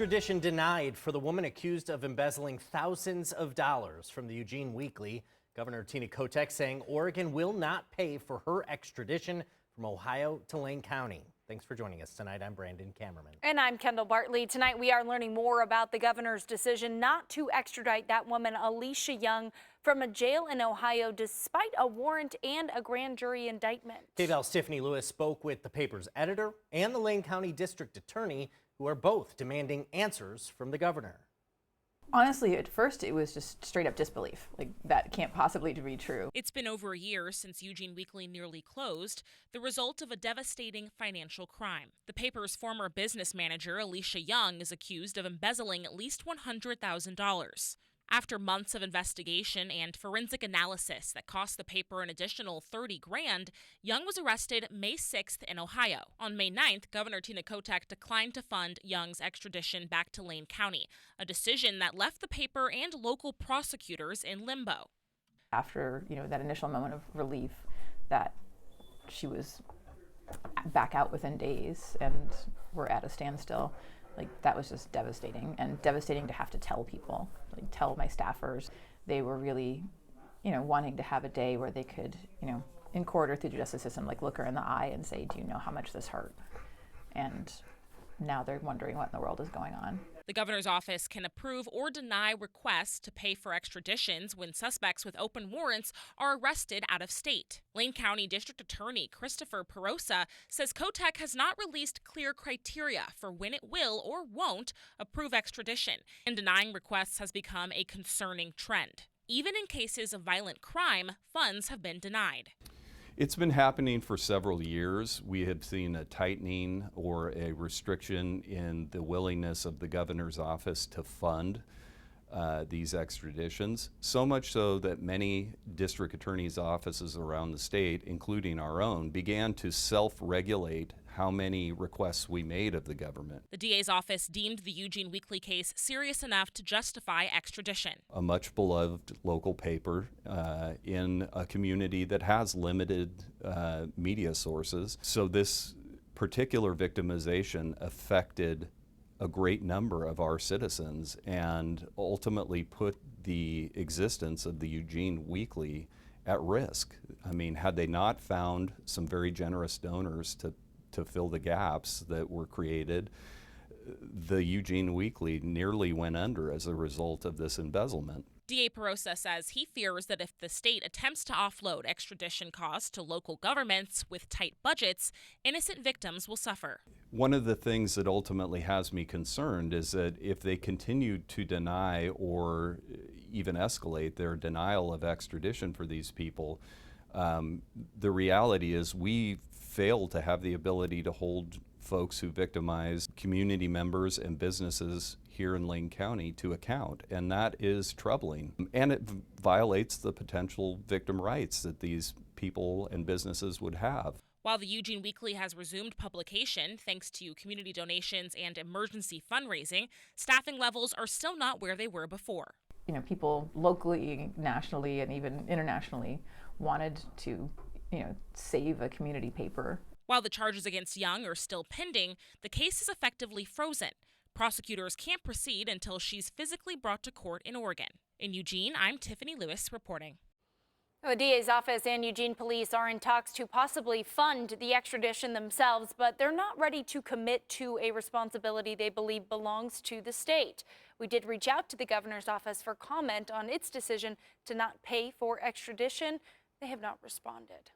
Extradition denied for the woman accused of embezzling thousands of dollars from the Eugene Weekly. Governor Tina Kotek saying Oregon will not pay for her extradition from Ohio to Lane County. Thanks for joining us tonight. I'm Brandon Kamerman. And I'm Kendall Bartley. Tonight we are learning more about the governor's decision not to extradite that woman, Alicia Young, from a jail in Ohio despite a warrant and a grand jury indictment. KVAL's Tiffany spoke with the paper's editor and the Lane County District Attorney, who are both demanding answers from the governor. Honestly, at first it was just straight up disbelief. Like, that can't possibly be true. It's been over a year since Eugene Weekly nearly closed, the result of a devastating financial crime. The paper's former business manager, Alicia Young, is accused of embezzling at least $100,000. After months of investigation and forensic analysis that cost the paper an additional $30,000, Young was arrested May 6th in Ohio. On May 9th, Governor Tina Kotek declined to fund Young's extradition back to Lane County, a decision that left the paper and local prosecutors in limbo. After, that initial moment of relief that she was back out within days and we're at a standstill, that was just devastating, and devastating to have to tell people, tell my staffers. They were really, wanting to have a day where they could, in court or through the justice system, look her in the eye and say, do you know how much this hurt? And now they're wondering what in the world is going on. The governor's office can approve or deny requests to pay for extraditions when suspects with open warrants are arrested out of state. Lane County District Attorney Christopher Perosa says Kotek has not released clear criteria for when it will or won't approve extradition, and denying requests has become a concerning trend. Even in cases of violent crime, funds have been denied. It's been happening for several years. We have seen a tightening or a restriction in the willingness of the governor's office to fund these extraditions, so much so that many district attorneys' offices around the state, including our own, began to self-regulate how many requests we made of the government. The DA's office deemed the Eugene Weekly case serious enough to justify extradition. A much beloved local paper in a community that has limited media sources. So this particular victimization affected a great number of our citizens and ultimately put the existence of the Eugene Weekly at risk. I mean, had they not found some very generous donors to fill the gaps that were created, the Eugene Weekly nearly went under as a result of this embezzlement. DA Perosa says he fears that if the state attempts to offload extradition costs to local governments with tight budgets, innocent victims will suffer. One of the things that ultimately has me concerned is that if they continue to deny or even escalate their denial of extradition for these people, the reality is we fail to have the ability to hold folks who victimize community members and businesses here in Lane County to account, and that is troubling. And it violates the potential victim rights that these people and businesses would have. While the Eugene Weekly has resumed publication thanks to community donations and emergency fundraising, staffing levels are still not where they were before. People locally, nationally, and even internationally wanted to, save a community paper. While the charges against Young are still pending, the case is effectively frozen. Prosecutors can't proceed until she's physically brought to court in Oregon. In Eugene, I'm Tiffany Lewis reporting. The DA's office and Eugene police are in talks to possibly fund the extradition themselves, but they're not ready to commit to a responsibility they believe belongs to the state. We did reach out to the governor's office for comment on its decision to not pay for extradition. They have not responded.